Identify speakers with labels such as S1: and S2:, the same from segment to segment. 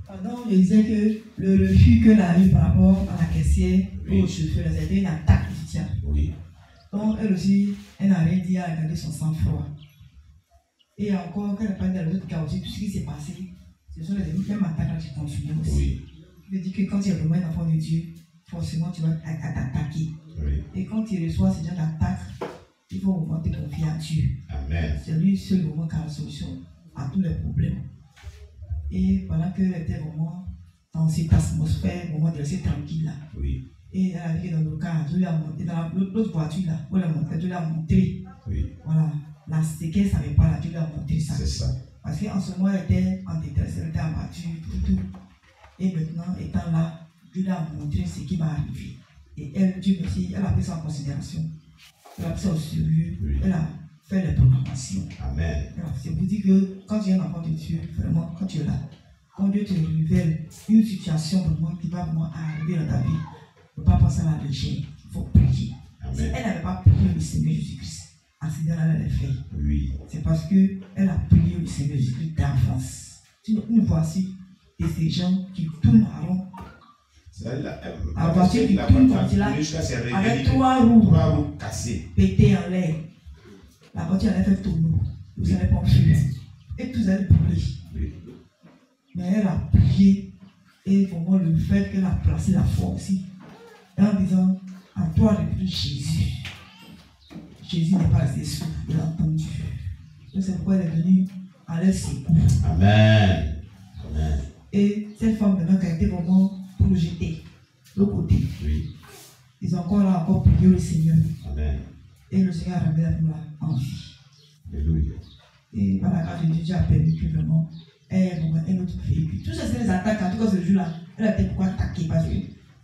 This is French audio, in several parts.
S1: Pardon, je disais que le refus qu'elle a eu par rapport à la caissière ou au chauffeur, c'était une attaque judiciaire.
S2: Oui.
S1: Donc, elle aussi, elle n'a rien dit à regarder son sang-froid. Et encore, quand elle parle dans l'autre cas aussi, tout ce qui s'est passé, ce sont les mêmes attaques qui continuent aussi.
S2: Oui.
S1: Je dis que quand tu es vraiment un enfant de Dieu, forcément tu vas t'attaquer.
S2: Oui.
S1: Et quand tu reçois ce genre d'attaque, il faut vraiment te confier à Dieu.
S2: Amen.
S1: C'est lui seul vraiment qui a la solution à tous les problèmes. Et pendant qu'elle était vraiment dans cette atmosphère, vraiment de rester tranquille là.
S2: Oui.
S1: Et elle a vu dans le cas, je lui ai montré, dans l'autre voiture là, où elle a montré, je lui ai montré.
S2: Oui.
S1: Voilà. Là, c'est qu'elle ne savait pas là, je lui ai montré ça.
S2: C'est ça.
S1: Parce qu'en ce moment, elle était en détresse, elle était abattue, tout. Et maintenant, étant là, Dieu lui a montré ce qui va arriver. Et elle, Dieu merci, elle a pris ça en considération. Elle a pris ça au sérieux. Oui. Elle a fait les proclamations.
S2: Amen.
S1: C'est pour dire que quand tu es un enfant de Dieu, vraiment, quand tu es là, quand Dieu te révèle une situation vraiment qui va vraiment arriver dans ta vie, ne faut pas penser à la légère. Il faut prier.
S2: Amen.
S1: Si elle n'avait pas prié le Seigneur Jésus-Christ, accident-là, elle l'avait fait.
S2: Oui. C'est
S1: parce qu'elle a prié le Seigneur Jésus-Christ d'avance. Nous voici ces gens qui tournent à rond. La voiture qui tourne comme là, avec trois roues
S2: cassées,
S1: pétées en l'air. La voiture allait faire tourner. Vous n'allez pas fuir. Et tous allaient brûler. Oui. Mais elle a prié. Et vraiment le fait qu'elle a placé la foi aussi. En disant, à toi de prier Jésus. Jésus n'est pas resté sourd, il a entendu. C'est pourquoi elle est venue à leur secours.
S2: Amen. Amen.
S1: Et cette femme maintenant qui a été vraiment projetée, l'autre côté. Oui. Ils ont encore prié le Seigneur. Amen. Et le Seigneur a ramené la femme en vie. Alléluia. Et par la grâce de Dieu, Dieu a permis que vraiment un autre véhicule. Tout ça, c'est les attaques. En tout cas, ce jour-là, elle a été pourquoi attaquée. Parce que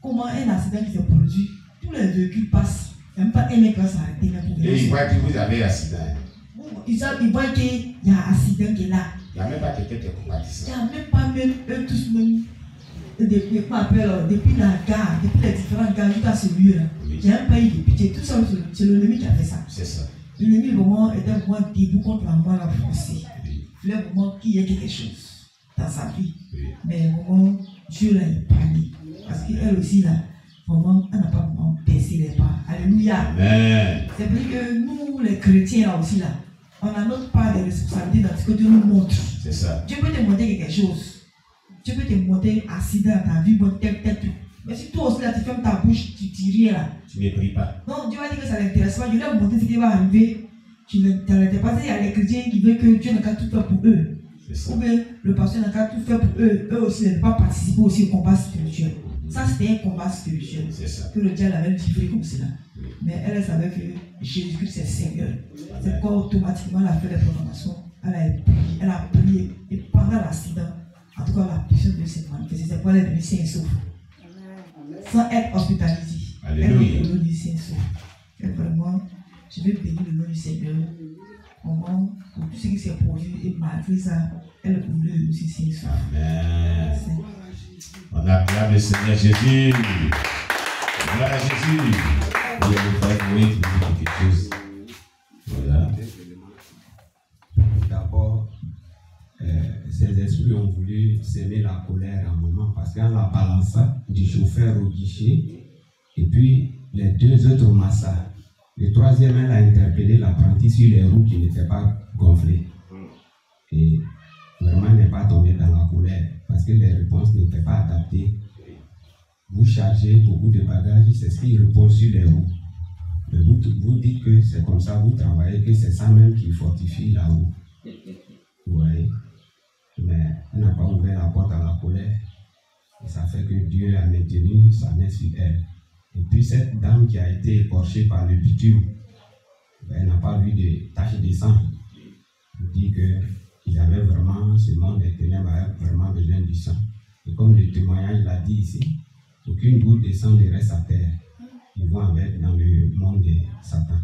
S1: comment un accident qui s'est produit, tous les véhicules passent. Il n'y a même pas un mec qui va s'arrêter.
S2: Et ils voient que vous avez accident.
S1: Ils voient qu'il y a un accident qui est là.
S2: Il n'y a même pas quelqu'un qui est compatissant.
S1: Il n'y a même pas eux tous même. Depuis la gare, depuis les différentes gares, jusqu'à ce lieu-là. Oui. Il y a un pays de pitié. Tout ça, c'est l'ennemi qui a fait ça.
S2: C'est ça.
S1: L'ennemi vraiment était vraiment debout contre la mort, la forcée. Oui. Il voulait vraiment qu'il y ait quelque chose dans sa vie. Oui. Mais vraiment, Dieu l'a épargné. Parce qu'elle aussi, là, vraiment, elle n'a pas vraiment baissé les pas. Alléluia. Amen. C'est vrai que nous, les chrétiens, là aussi, là, on a notre part de responsabilité dans ce que Dieu nous montre.
S2: C'est ça.
S1: Dieu peut te montrer quelque chose. Dieu peut te montrer un accident dans ta vie, bon, tel truc. Mais si toi aussi, là, tu fermes ta bouche, tu dis rien, là.
S2: Tu ne pries pas.
S1: Non, Dieu va dire que ça ne l'intéresse pas. Dieu va montrer ce qui va arriver. Tu ne t'arrêtes pas. Il y a les chrétiens qui veulent que Dieu n'a qu'à tout faire pour eux. Ou bien le pasteur n'a qu'à tout faire pour eux. Eux aussi ne pas participer aussi au combat spirituel. Ça, c'était un combat spirituel. C'est ça. Que le diable avait livré comme cela. Oui. Mais elle savait que Jésus-Christ est Seigneur. C'est pourquoi automatiquement elle a fait les proclamations. Elle a prié. Et pendant l'accident, en tout cas la puissance de cette manifestée. C'est pourquoi elle est venue sain et sauf. Sans être hospitalisée.
S2: Alléluia.
S1: Elle est venue sain et sauf. Et vraiment, je vais bénir le nom du Seigneur. Vraiment, pour tout ce qui s'est produit. Et malgré ça, elle est venue aussi sain et sauf.
S2: Amen. On acclame le Seigneur Jésus. Gloire à Jésus. Il y a le frère Moïse qui dit quelque chose. Voilà.
S3: D'abord, ces esprits ont voulu semer la colère à un moment parce qu'en la balançant du chauffeur au guichet, et puis les deux autres au massage. Le troisième, elle a interpellé l'apprenti sur les roues qui n'étaient pas gonflées. Et vraiment, elle n'est pas tombée dans la colère parce que les réponses n'étaient pas adaptées. Vous chargez beaucoup de bagages, c'est ce qui repose sur les roues. Mais vous dites que c'est comme ça, vous travaillez, que c'est ça même qui fortifie la roue. Vous voyez? Mais elle n'a pas ouvert la porte à la colère. Et ça fait que Dieu a maintenu sa main sur elle. Et puis cette dame qui a été écorchée par le bitume, elle n'a pas vu de taches de sang. Je dis qu'il avait vraiment, ce monde des ténèbres avait vraiment besoin du sang. Et comme le témoignage l'a dit ici, aucune goutte de sang ne reste à terre. Ils vont avec dans le monde de Satan.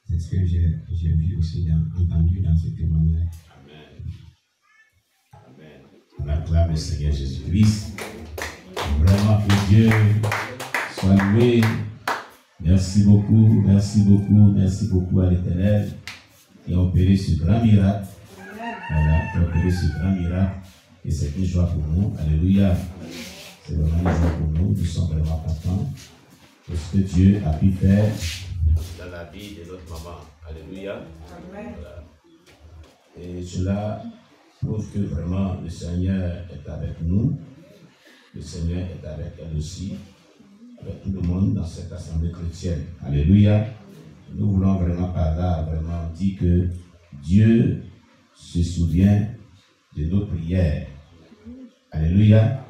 S3: C'est ce que j'ai vu aussi, entendu dans ce témoignage.
S2: Amen. On acclame le Seigneur Jésus-Christ. Vraiment que Dieu soit loué. Merci beaucoup à l'Éternel qui a opéré ce grand miracle. Voilà, qui a opéré ce grand miracle. Et c'est une joie pour nous. Alléluia. C'est vraiment une joie pour nous. Nous sommes vraiment contents de ce que Dieu a pu faire dans la vie de notre maman. Alléluia. Amen. Voilà. Et cela prouve que vraiment le Seigneur est avec nous. Le Seigneur est avec elle aussi, avec tout le monde dans cette assemblée chrétienne. Alléluia. Nous voulons vraiment par là, vraiment dire que Dieu se souvient de nos prières. Alléluia.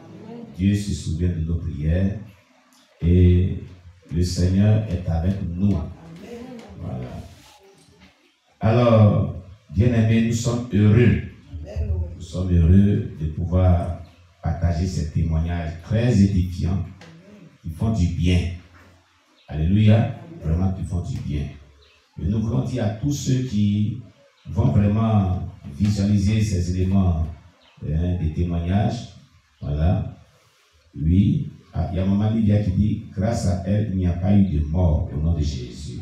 S2: Dieu se souvient de nos prières et le Seigneur est avec nous. Voilà. Alors, bien-aimés, nous sommes heureux. Nous sommes heureux de pouvoir partager ces témoignages très édifiants qui font du bien. Alléluia. Vraiment qui font du bien. Et nous voulons dire à tous ceux qui vont vraiment visualiser ces éléments des témoignages. Voilà. Oui. Il y a Maman Lydia qui dit, grâce à elle, il n'y a pas eu de mort au nom de Jésus.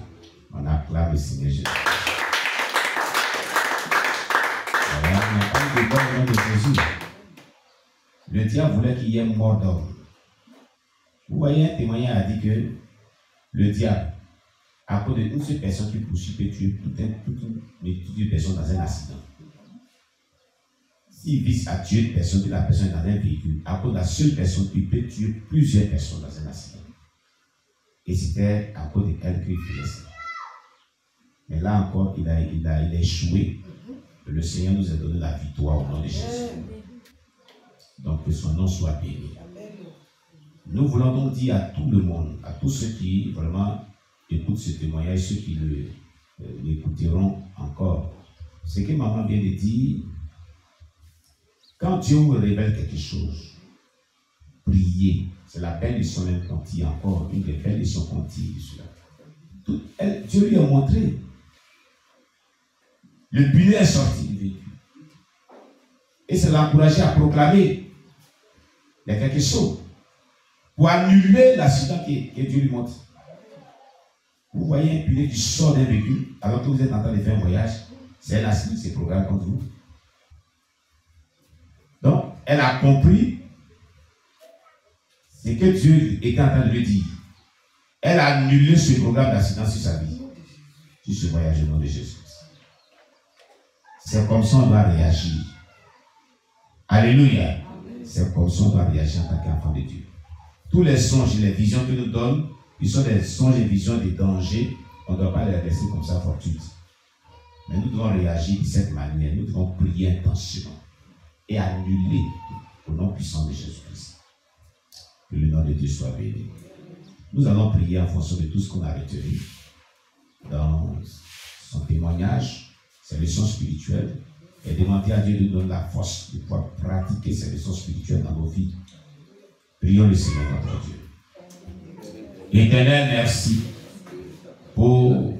S2: On acclame le Seigneur Jésus. Voilà. Il n'y a pas eu de mort au nom de Jésus. Le diable voulait qu'il y ait mort d'homme. Vous voyez, un témoignage a dit que le diable, à cause d'une seule personne qui poursuit, peut tuer toute une personne dans un accident. S'il vise à tuer une personne, que la personne est dans un véhicule, à cause de la seule personne, il peut tuer plusieurs personnes dans un accident. Et c'était à cause de elle qu'il faisait ça. Mais là encore, il a échoué. Le Seigneur nous a donné la victoire au nom de Jésus. Donc que son nom soit béni. Nous voulons donc dire à tout le monde, à tous ceux qui vraiment écoutent ce témoignage, ceux qui l'écouteront encore, ce que maman vient de dire, quand Dieu vous révèle quelque chose, priez. C'est la belle leçon même qu'on tire encore, une des belles leçons qu'on tire de cela. Dieu lui a montré. Le bulle est sorti du véhicule. Et ça l'a encouragé à proclamer. Il y a quelque chose pour annuler l'accident que Dieu lui montre. Vous voyez un pilote qui sort d'un véhicule alors que vous êtes en train de faire un voyage. C'est un accident qui se programme contre vous. Donc, elle a compris ce que Dieu était en train de lui dire. Elle a annulé ce programme d'accident sur sa vie, sur ce voyage au nom de Jésus. C'est comme ça qu'on doit réagir. Alléluia. C'est comme ça qu'on doit réagir en tant qu'enfant de Dieu. Tous les songes et les visions que nous donnent, ils sont des songes et visions des dangers. On ne doit pas les laisser comme ça fortuites. Mais nous devons réagir de cette manière. Nous devons prier intensément et annuler au nom puissant de Jésus-Christ. Que le nom de Dieu soit béni. Nous allons prier en fonction de tout ce qu'on a retenu dans son témoignage, ses leçons spirituelles, et demander à Dieu de nous donner la force de pouvoir pratiquer ces leçons spirituelles dans nos vies. Prions le Seigneur notre Dieu. Éternel, merci pour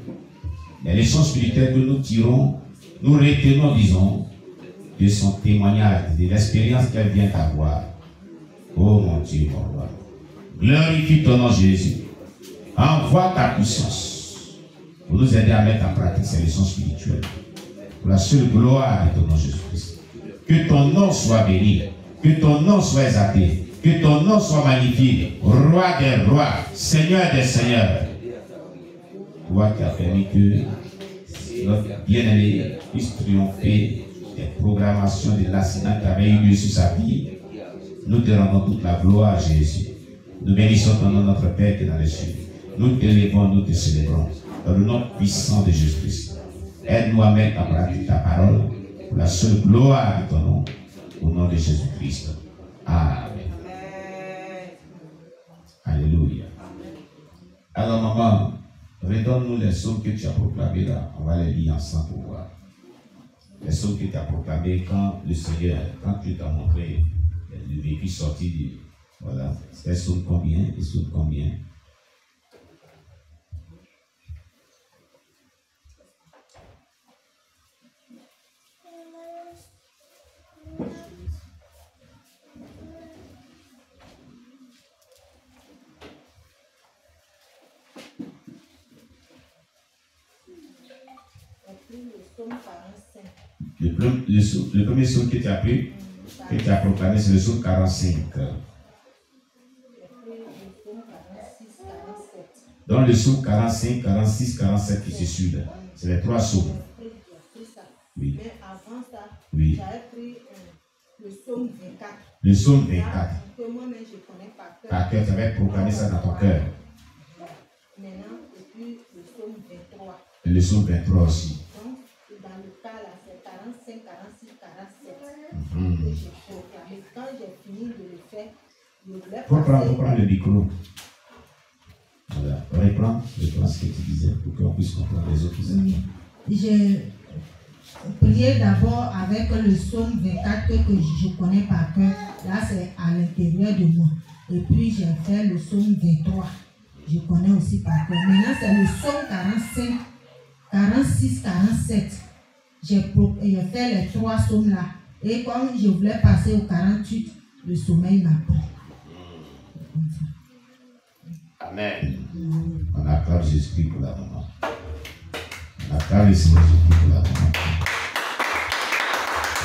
S2: les leçons spirituelles que nous tirons, nous retenons, disons, de son témoignage, de l'expérience qu'elle vient d'avoir. Oh mon Dieu, mon roi. Glorifie ton nom, Jésus. Envoie ta puissance pour nous aider à mettre en pratique ces leçons spirituelles. Pour la seule gloire de ton nom, Jésus-Christ. Que ton nom soit béni. Que ton nom soit exalté. Que ton nom soit magnifié. Roi des rois. Seigneur des seigneurs. Toi qui as permis que notre bien-aimé puisse triompher des programmations de l'accident qui avait eu lieu sur sa vie. Nous te rendons toute la gloire, Jésus. Nous bénissons ton nom, notre Père qui est dans les cieux. Nous t'élèvons, nous te célébrons. Dans le nom puissant de Jésus-Christ. Aide-nous à mettre en pratique ta parole pour la seule gloire de ton nom. Au nom de Jésus-Christ. Amen. Alléluia. Alors, maman, redonne-nous les sons que tu as proclamés là. On va les lire ensemble pour voir. Les sons que tu as proclamés quand le Seigneur, quand tu t'as montré le véhicule sorti du. Voilà. Elles sont combien? Elles sont combien? Le premier son que tu as pris, que tu as proclamé, c'est le psaume 45. Dans le psaume 45, 46, 47 qui se suivent, c'est les 3 psaumes. Oui.
S4: Mais avant ça,
S2: Oui.
S4: j'avais pris le psaume 24.
S2: Le psaume 24.
S4: Que moi-même je connais par cœur.
S2: Par cœur, tu avais proclamé ça dans ton cœur.
S4: Maintenant, et puis le psaume 23.
S2: Et le psaume 23 aussi.
S4: Donc, dans le cas là, c'est 45, 46, 47.
S2: Mm-hmm.
S4: Que j'ai proclamé. Quand j'ai fini de le faire, je voulais
S2: Reprends le micro. Voilà. Reprends ce que tu disais pour qu'on puisse comprendre les autres.
S4: Oui. J'ai prié d'abord avec le psaume 24 que je connais par cœur. Là, c'est à l'intérieur de moi. Et puis, j'ai fait le psaume 23. Je connais aussi par cœur. Maintenant, c'est le psaume 45, 46, 47. J'ai fait les 3 psaumes là. Et quand je voulais passer au 48, le sommeil m'a pris.
S2: Amen. On acclame Jésus-Christ pour la maman. On acclame le Seigneur Jésus-Christ pour la maman.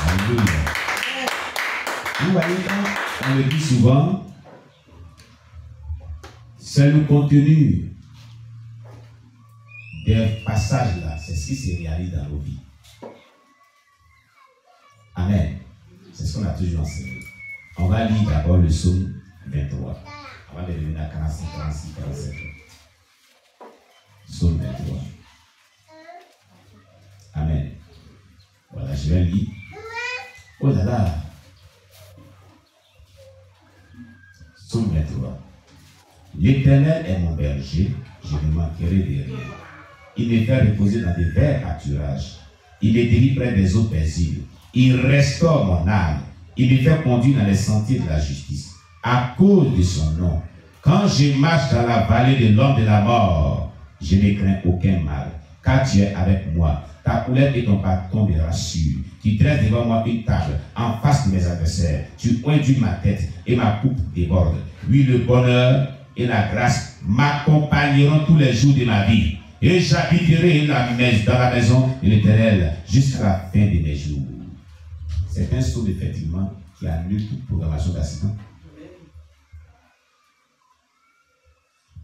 S2: Alléluia. Vous voyez, on le dit souvent, c'est le contenu des passages là, c'est ce qui se réalise dans nos vies. Amen. C'est ce qu'on a toujours enseigné. On va lire d'abord le psaume 23. On va devenir à 45, 46, 47. Psaume 23. Amen. Voilà, je vais lire. Oh là là. Psaume 23. L'Éternel est mon berger, je ne manquerai de rien. Il me fait reposer dans des verts pâturages. Il me délivre près des eaux paisibles. Il restaure mon âme. Il me fait conduire dans les sentiers de la justice. À cause de son nom. Quand je marche dans la vallée de l'ombre de la mort, je ne crains aucun mal, car tu es avec moi. Ta houlette et ton bâton me rassurent. Tu dresses devant moi une table en face de mes adversaires. Tu oinduis ma tête et ma coupe déborde. Oui, le bonheur et la grâce m'accompagneront tous les jours de ma vie. Et j'habiterai dans la maison de l'Éternel jusqu'à la fin de mes jours. C'est un psaume effectivement qui annule toute programmation d'accident.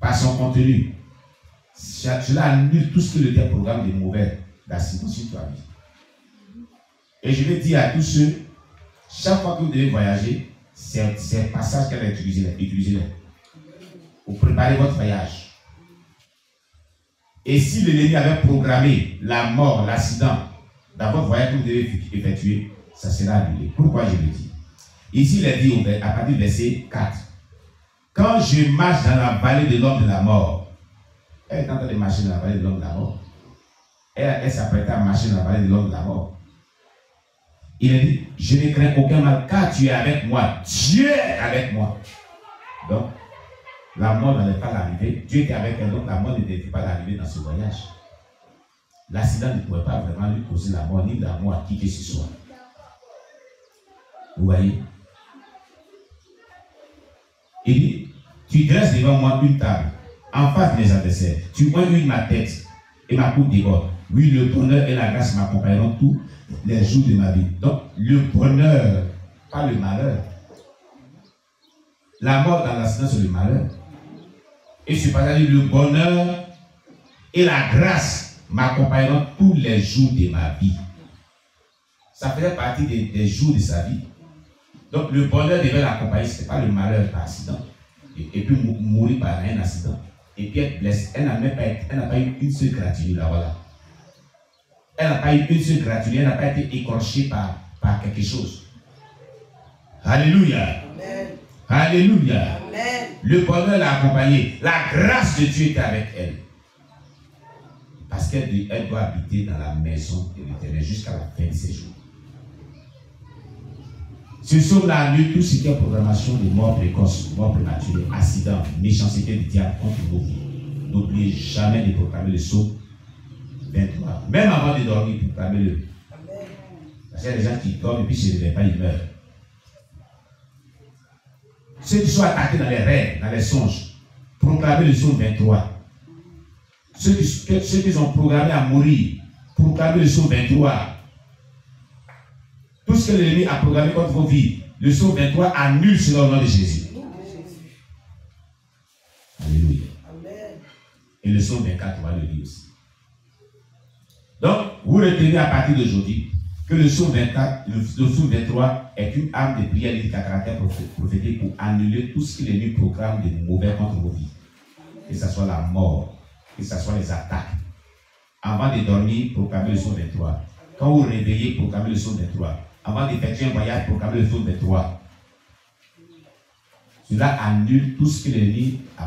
S2: Par son contenu, cela annule tout ce que le programme de mauvais d'accident sur ta vie. Et je vais dire à tous ceux, chaque fois que vous devez voyager, c'est passage qu'elle a utilisé. Vous préparez votre voyage. Et si l'ennemi avait programmé la mort, l'accident dans votre voyage que vous devez effectuer, ça sera annulé. Pourquoi je le dis? Ici, il est dit à partir du verset 4. Quand je marche dans la vallée de l'homme de la mort, elle est en train de marcher dans la vallée de l'homme de la mort. Elle s'apprête à marcher dans la vallée de l'homme de la mort. Il a dit, je ne crains aucun mal, car tu es avec moi. Dieu est avec moi. Donc, la mort n'allait pas l'arriver. Dieu était avec elle, donc la mort ne devait pas l'arriver dans ce voyage. L'accident ne pouvait pas vraiment lui causer la mort, ni la mort à qui que ce soit. Vous voyez? Il dit, tu dresses devant moi une table, en face de mes adversaires. Tu oignes ma tête et ma coupe déborde. Oui, le bonheur et la grâce m'accompagneront tous les jours de ma vie. Donc, le bonheur, pas le malheur. La mort dans l'accident, c'est le malheur. Et ce passage dit, le bonheur et la grâce m'accompagneront tous les jours de ma vie. Ça faisait partie des jours de sa vie. Donc, le bonheur devait l'accompagner, ce n'était pas le malheur par accident. Et puis mourir par un accident. Et puis être blessée. Elle n'a pas eu une seule gratitude là, voilà. Elle n'a pas eu une seule gratitude, elle n'a pas été écorchée par quelque chose. Alléluia.
S4: Amen.
S2: Alléluia.
S4: Amen.
S2: Le bonheur l'a accompagnée. La grâce de Dieu était avec elle. Parce qu'elle doit habiter dans la maison de l'Éternel jusqu'à la fin de ses jours. Ce psaume-là annule tout ce qui est programmation de mort précoce, mort prématurée, accident, méchanceté du diable contre vos vies. N'oubliez jamais de proclamer le psaume 23. Même avant de dormir, proclamez-le. Parce qu'il y a des gens qui dorment et puis s'ils ne se réveillent pas, ils meurent. Ceux qui sont attaqués dans les rêves, dans les songes, proclamez le psaume 23. Ceux qui sont programmés à mourir, proclamez le psaume 23. Tout ce que l'ennemi a programmé contre vos vies, Le psaume 23 annule cela au nom de Jésus. Alléluia. Et le psaume 24, on va le lire aussi. Donc, vous retenez à partir d'aujourd'hui que le psaume 24, le psaume 23 est une arme de prière lyrique à caractère prophétique pour annuler tout ce que l'ennemi programme de mauvais contre vos vies. Que ce soit la mort, que ce soit les attaques. Avant de dormir, proclamez le psaume 23. Quand vous vous réveillez, proclamez le psaume 23. Avant d'effectuer un voyage, proclamez le psaume 23. Cela annule tout ce que l'ennemi a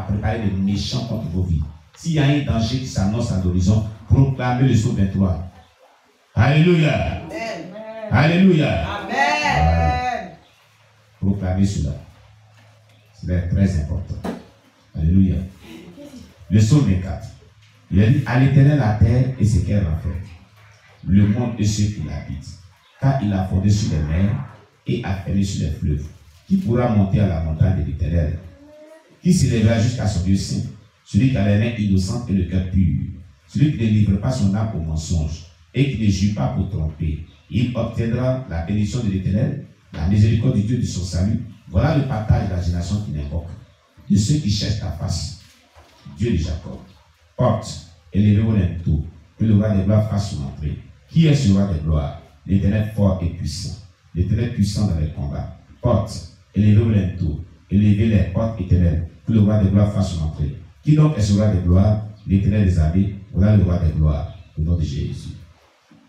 S2: préparé de méchant contre vos vies. S'il y a un danger qui s'annonce à l'horizon, proclamez le psaume 23. Alléluia. Amen. Alléluia. Amen. Proclamez cela. Cela est très important. Alléluia. Le psaume 24. Il a dit, à l'Éternel la terre et ce qu'elle renferme, le monde et ceux qui l'habitent, car il a fondé sur les mers et a fermé sur les fleuves. Qui pourra monter à la montagne de l'Éternel? Qui s'élèvera jusqu'à son Dieu saint? Celui qui a les mains innocentes et le cœur pur, celui qui ne livre pas son âme au mensonge et qui ne jure pas pour tromper. Il obtiendra la bénédiction de l'Éternel, la miséricorde du Dieu de son salut. Voilà le partage de la génération qui l'invoque, de ceux qui cherchent ta face, Dieu de Jacob. Porte, élevez-vous l'inteau, que le roi des gloires fasse son entrée. Qui est ce roi des gloires? L'Éternel fort et puissant, l'Éternel puissant dans les combats. Porte, élevez-vous l'inteau, élevez les portes éternelles, que le roi des gloires fasse son entrée. Qui donc est ce roi des gloires? L'Éternel des armées, voilà le roi des gloires, au nom de Jésus.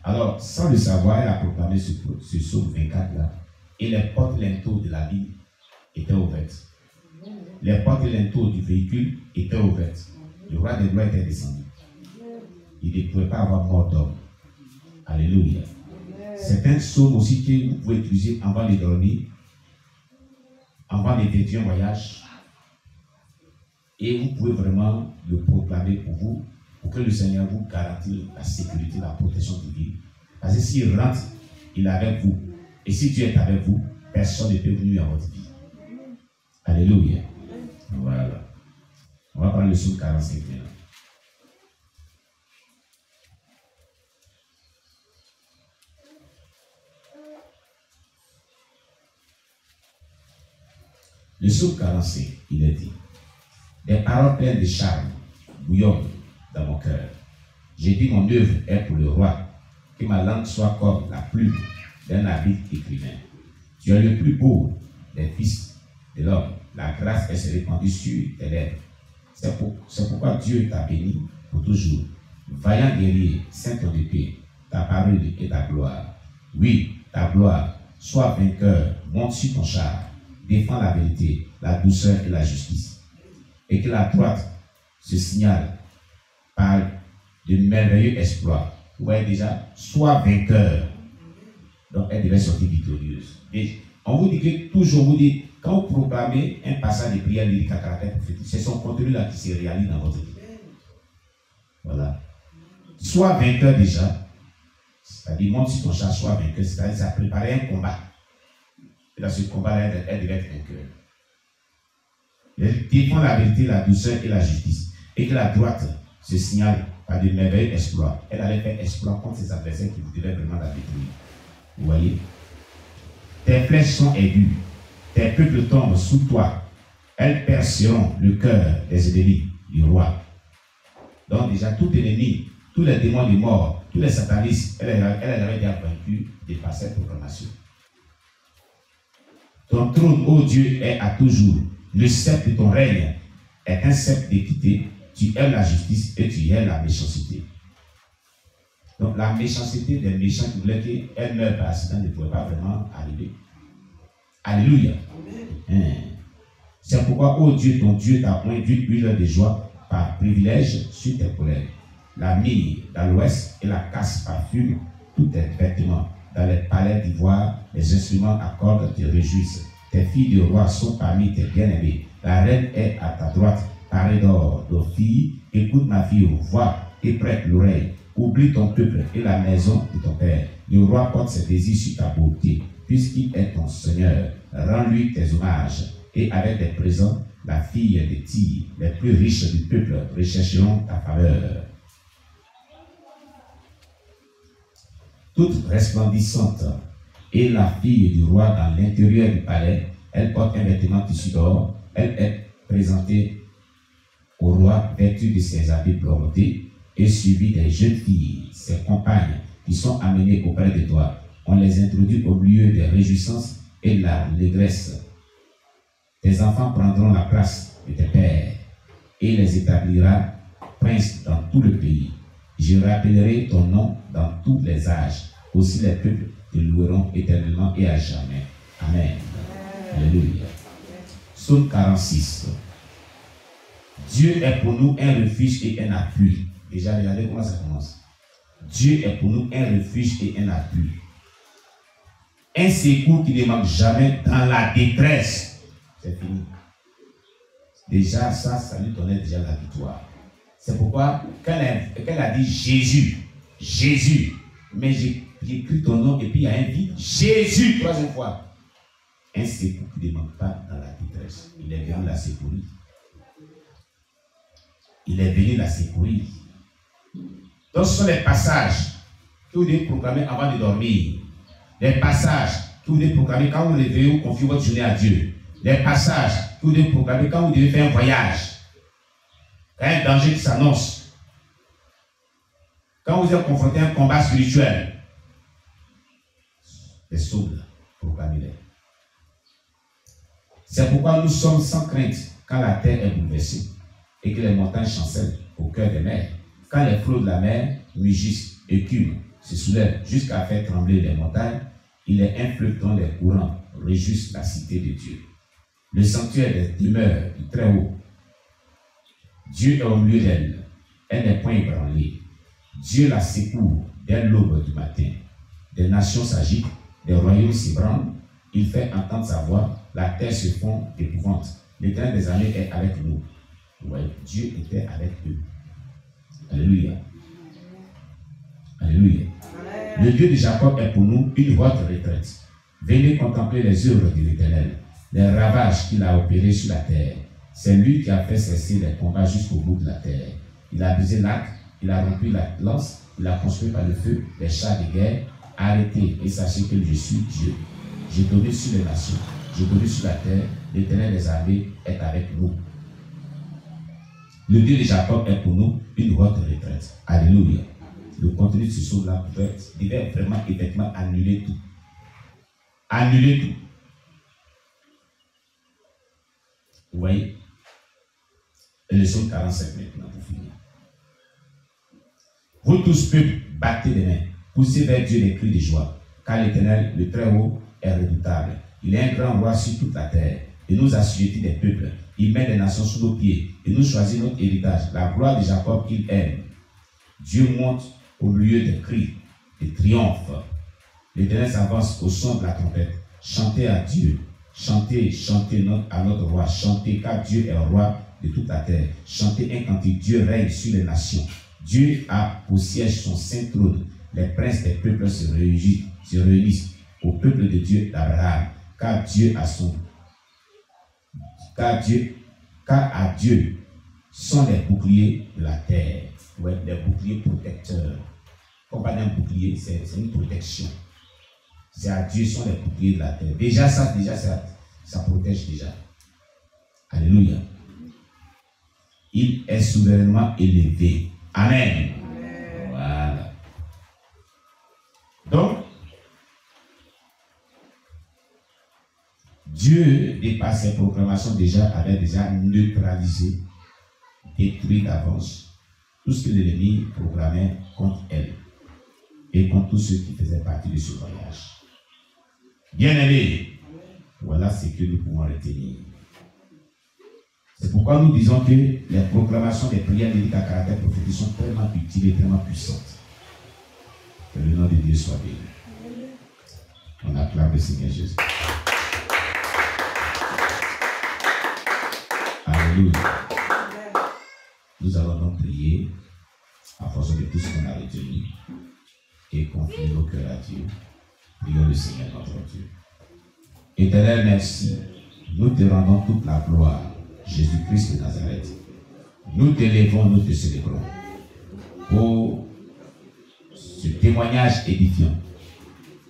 S2: Alors, sans le savoir, elle a proclamé ce psaume 24-là, et les portes linteaux de la ville étaient ouvertes. Les portes linteaux du véhicule étaient ouvertes. Le roi des gloires était descendu. Il ne pouvait pas avoir mort d'homme. Alléluia. C'est un psaume aussi que vous pouvez utiliser avant de dormir, avant d'effectuer un voyage. Et vous pouvez vraiment le proclamer pour vous, pour que le Seigneur vous garantisse la sécurité, la protection de vie. Parce que s'il rentre, il est avec vous. Et si Dieu est avec vous, personne ne peut venir à votre vie. Alléluia. Voilà. On va prendre le psaume 45 maintenant. Le psaume 45, il est dit: des paroles pleines de charme bouillonnent dans mon cœur. J'ai dit, mon œuvre est pour le roi, que ma langue soit comme la plume d'un habile écrivain. Tu es le plus beau des fils de l'homme. La grâce est répandue sur tes lèvres. C'est pourquoi Dieu t'a béni pour toujours. Vaillant guerrier, saint ton épée, ta parole et ta gloire. Oui, ta gloire, sois vainqueur, monte sur ton char, défends la vérité, la douceur et la justice. Et que la droite se signale par de merveilleux exploits. Vous voyez déjà, sois vainqueur. Donc elle devait sortir victorieuse. Et on vous dit que toujours, vous dit, quand vous proclamez un passage de prière lyrique à caractère prophétique, c'est son contenu là qui se réalise dans votre vie. Voilà. Sois vainqueur déjà. C'est-à-dire, monte sur ton char, sois vainqueur. C'est-à-dire, ça a préparé un combat. Et dans ce combat-là, elle devait être vainqueur. Elle défend la vérité, la douceur et la justice. Et que la droite se signale par de merveilleux exploits. Elle allait faire exploit contre ses adversaires qui devaient vraiment la détruire. Vous voyez? Tes flèches sont aiguës. Tes peuples tombent sous toi. Elles perceront le cœur des ennemis du roi. Donc déjà, tout ennemi, tous les démons de mort, tous les satanistes, elle avait déjà vaincu par cette proclamation. Ton trône, ô Dieu, est à toujours. Le sceptre de ton règne est un sceptre d'équité. Tu aimes la justice et tu aimes la méchanceté. Donc la méchanceté des méchants qui voulaient qu'elle meure par accident ne pouvait pas vraiment arriver. Alléluia. C'est pourquoi, ô Dieu, ton Dieu t'a oint d'une huile de joie par privilège sur tes collègues. La myrrhe dans l'ouest et la casse parfume tous tes vêtements. Dans les palais d'ivoire, les instruments à cordes te réjouissent. Tes filles de roi sont parmi tes bien-aimés. La reine est à ta droite, parée d'or. Donc, fille, écoute ma fille, vois et prête l'oreille. Oublie ton peuple et la maison de ton père. Le roi porte ses désirs sur ta beauté, puisqu'il est ton Seigneur. Rends-lui tes hommages. Et avec des présents, la fille de Tyr, les plus riches du peuple, rechercheront ta faveur. Toute resplendissante et la fille du roi dans l'intérieur du palais. Elle porte un vêtement tissu d'or. Elle est présentée au roi vêtue de ses habits brodés et suivie des jeunes filles, ses compagnes, qui sont amenées auprès de toi. On les introduit au milieu des réjouissances et de la allégresse. Tes enfants prendront la place de tes pères et les établira princes dans tout le pays. Je rappellerai ton nom dans tous les âges. Aussi les peuples te loueront éternellement et à jamais. Amen. Alléluia. Psaume 46. Dieu est pour nous un refuge et un appui. Déjà, regardez comment ça commence. Dieu est pour nous un refuge et un appui. Un secours qui ne manque jamais dans la détresse. C'est fini. Déjà, ça lui donnait déjà la victoire. C'est pourquoi, quand elle a dit Jésus, mais j'ai écrit ton nom et puis il y a un vide. Jésus, troisième fois. Un secours qui ne manque pas dans la détresse. Il est venu la secourir. Il est venu la secourir. Donc, ce sont les passages que vous devez proclamer avant de dormir. Les passages que vous devez proclamer quand vous vous réveillez ou confiez votre journée à Dieu. Les passages que vous devez proclamer quand vous devez faire un voyage. Quand il y a un danger qui s'annonce. Quand vous êtes confronté à un combat spirituel. Les psaumes, proclamez-les. C'est pourquoi nous sommes sans crainte quand la terre est bouleversée et que les montagnes chancellent au cœur des mers. Quand les flots de la mer mugissent, écument, se soulèvent jusqu'à faire trembler les montagnes, il est un fleuve dont les courants réjouissent la cité de Dieu. Le sanctuaire des demeures du Très-Haut. Dieu est au milieu d'elle. Elle n'est point ébranlée. Dieu la secourt dès l'aube du matin. Des nations s'agitent, des royaumes s'ébranlent. Il fait entendre sa voix. La terre se fond d'épouvante. L'Éternel des armées est avec nous. Ouais, Dieu était avec eux. Alléluia. Alléluia. Le Dieu de Jacob est pour nous une haute retraite. Venez contempler les œuvres de l'Éternel, les ravages qu'il a opérés sur la terre. C'est lui qui a fait cesser les combats jusqu'au bout de la terre. Il a brisé l'arc, il a rempli la lance, il a construit par le feu les chars de guerre. Arrêtez et sachez que je suis Dieu. J'ai donné sur les nations, j'ai donné sur la terre. L'Éternel des armées est avec nous. Le Dieu de Jacob est pour nous une haute retraite. Alléluia. Le contenu de ce psaume-là devait vraiment effectivement annuler tout. Annuler tout. Vous voyez? Et le psaume 45 maintenant pour finir. Vous tous peuple, battez les mains, poussez vers Dieu les cris de joie, car l'Éternel, le Très-Haut, est redoutable. Il est un grand roi sur toute la terre. Il nous assujettit des peuples. Il met les nations sous nos pieds. Il nous choisit notre héritage. La gloire de Jacob qu'il aime. Dieu monte au milieu des cris, des triomphes. L'Éternel s'avance au son de la trompette. Chantez à Dieu. Chantez, chantez à notre roi. Chantez, car Dieu est roi de toute la terre. Chantez un cantique. Dieu règne sur les nations. Dieu a pour siège son saint trône. Les princes des peuples se réunissent au peuple de Dieu d'Abraham. Car à Dieu sont les boucliers de la terre. Ouais, les boucliers protecteurs. Comme pas un bouclier, c'est une protection. C'est à Dieu sont les boucliers de la terre. Déjà ça protège déjà. Alléluia. Il est souverainement élevé. Amen. Voilà. Donc, Dieu, par ses proclamations avait déjà neutralisé, détruit d'avance tout ce que l'ennemi programmait contre elle et contre tous ceux qui faisaient partie de ce voyage. Bien-aimés, voilà ce que nous pouvons retenir. C'est pourquoi nous disons que les proclamations des prières bibliques à caractère prophétique sont tellement utiles et tellement puissantes. Que le nom de Dieu soit béni. On acclame le Seigneur Jésus. Alléluia. Nous allons donc prier à force de tout ce qu'on a retenu et confier nos cœurs à Dieu. Prions le Seigneur notre Dieu. Éternel, merci. Nous te rendons toute la gloire, Jésus-Christ de Nazareth. Nous t'élèvons, nous te célébrons pour ce témoignage édifiant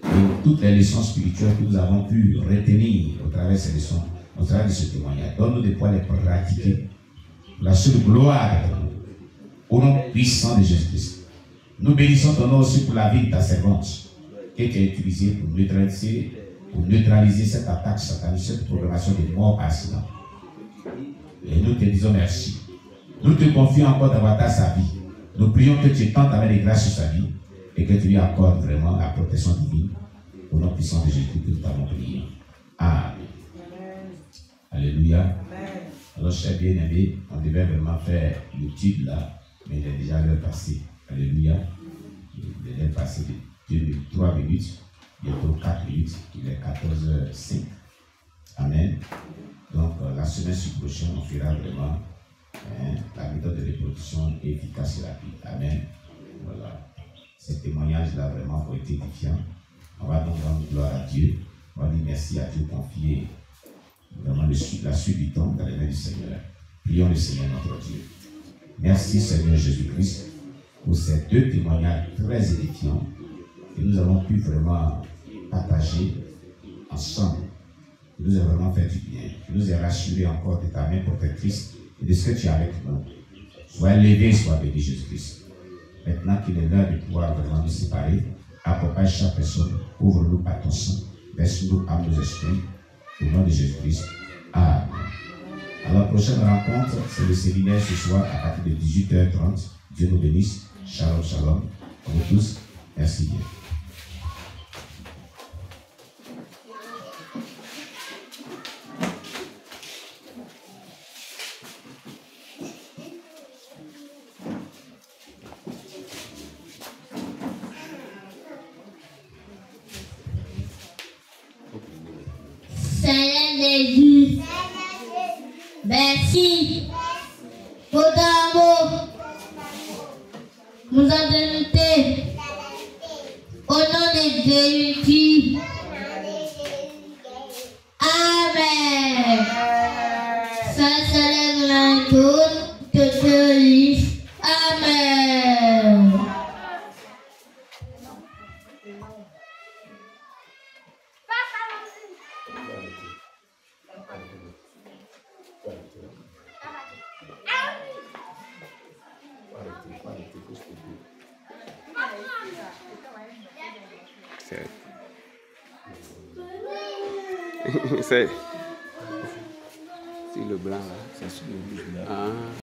S2: et toutes les leçons spirituelles que nous avons pu retenir au travers de ces leçons, au travers de ce témoignage. Donne-nous de pouvoir les pratiquer. La seule gloire de ton nom. Au nom puissant de Jésus-Christ. Nous bénissons ton nom aussi pour la vie de ta servante que tu as utilisée pour neutraliser cette attaque satanique, cette programmation de mort par accident. Et nous te disons merci. Nous te confions encore davantage sa vie. Nous prions que tu étendes ta main de grâce sur sa vie et que tu lui accordes vraiment la protection divine. Au nom puissant de Jésus que nous t'avons prié. Amen. Alléluia. Alors, chers bien-aimés, on devait vraiment faire l'étude là, mais il est déjà l'heure passée. Alléluia. Il est l'heure passée de 3 minutes, bientôt 4 minutes, il est 14h05. Amen. Donc, la semaine prochaine, on fera vraiment la méthode de reproduction efficace et rapide. Amen. Voilà. Ces témoignages-là vraiment ont été édifiants. On va donc rendre gloire à Dieu. On va dire merci à Dieu, confier vraiment la suite du temps dans les mains du Seigneur. Prions le Seigneur notre Dieu. Merci Seigneur Jésus-Christ pour ces 2 témoignages très édifiants que nous avons pu vraiment partager ensemble. Tu nous as vraiment fait du bien. Tu nous as rassuré encore de ta main protectrice et de ce que tu as avec nous. Sois élevé, sois béni Jésus-Christ. Maintenant qu'il est l'heure de pouvoir vraiment nous séparer, accompagne chaque personne, ouvre-nous par ton sang, verse-nous à nos esprits. Au nom de Jésus-Christ. Amen. Alors, la prochaine rencontre, c'est le séminaire ce soir à partir de 18h30. Dieu nous bénisse. Shalom, shalom. À vous tous. Merci bien.
S5: Seigneur Jésus, merci pour ton amour, nous en donné au nom de Jésus. Amen. Ça se lève tout que te lise. Amen.
S6: C'est le blanc là, c'est sur le blanc. Ah.